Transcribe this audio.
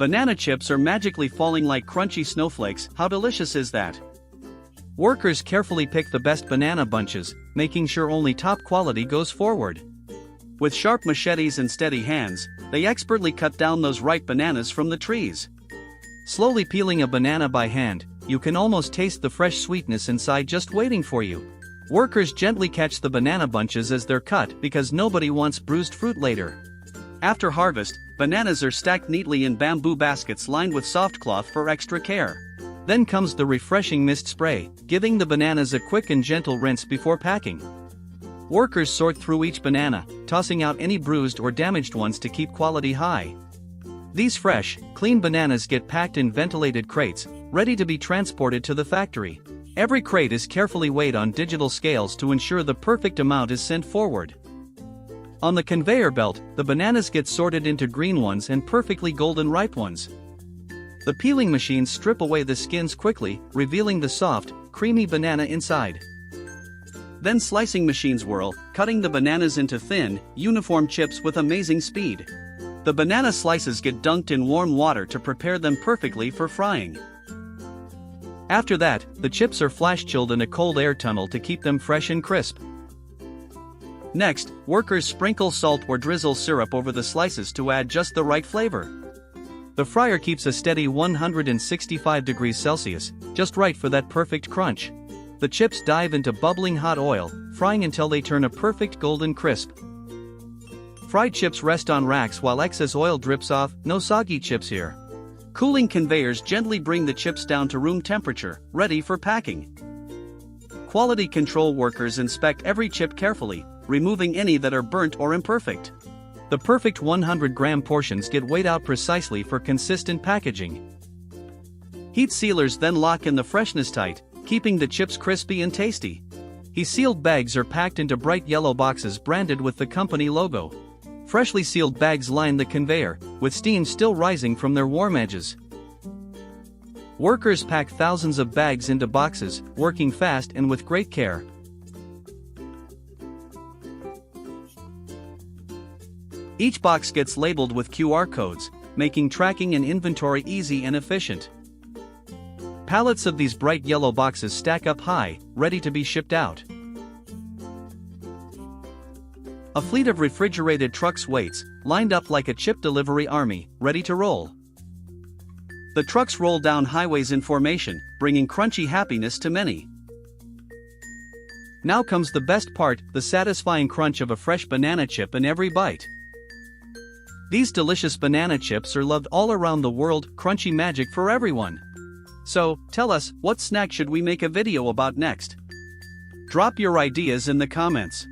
Banana chips are magically falling like crunchy snowflakes. How delicious is that? Workers carefully pick the best banana bunches, making sure only top quality goes forward. With sharp machetes and steady hands, they expertly cut down those ripe bananas from the trees. Slowly peeling a banana by hand, you can almost taste the fresh sweetness inside just waiting for you. Workers gently catch the banana bunches as they're cut because nobody wants bruised fruit later. After harvest, bananas are stacked neatly in bamboo baskets lined with soft cloth for extra care. Then comes the refreshing mist spray, giving the bananas a quick and gentle rinse before packing. Workers sort through each banana, tossing out any bruised or damaged ones to keep quality high. These fresh, clean bananas get packed in ventilated crates, ready to be transported to the factory. Every crate is carefully weighed on digital scales to ensure the perfect amount is sent forward. On the conveyor belt, the bananas get sorted into green ones and perfectly golden ripe ones. The peeling machines strip away the skins quickly, revealing the soft, creamy banana inside. Then slicing machines whirl, cutting the bananas into thin, uniform chips with amazing speed. The banana slices get dunked in warm water to prepare them perfectly for frying. After that, the chips are flash chilled in a cold air tunnel to keep them fresh and crisp. Next, workers sprinkle salt or drizzle syrup over the slices to add just the right flavor. The fryer keeps a steady 165 degrees Celsius, just right for that perfect crunch. The chips dive into bubbling hot oil, frying until they turn a perfect golden crisp. Fried chips rest on racks while excess oil drips off. No soggy chips here. Cooling conveyors gently bring the chips down to room temperature, ready for packing. Quality control workers inspect every chip carefully, removing any that are burnt or imperfect. The perfect 100-gram portions get weighed out precisely for consistent packaging. Heat sealers then lock in the freshness tight, keeping the chips crispy and tasty. Sealed bags are packed into bright yellow boxes branded with the company logo. Freshly sealed bags line the conveyor, with steam still rising from their warm edges. Workers pack thousands of bags into boxes, working fast and with great care. Each box gets labeled with QR codes, making tracking and inventory easy and efficient. Pallets of these bright yellow boxes stack up high, ready to be shipped out. A fleet of refrigerated trucks waits, lined up like a chip delivery army, ready to roll. The trucks roll down highways in formation, bringing crunchy happiness to many. Now comes the best part, the satisfying crunch of a fresh banana chip in every bite. These delicious banana chips are loved all around the world, crunchy magic for everyone. So, tell us, what snack should we make a video about next? Drop your ideas in the comments.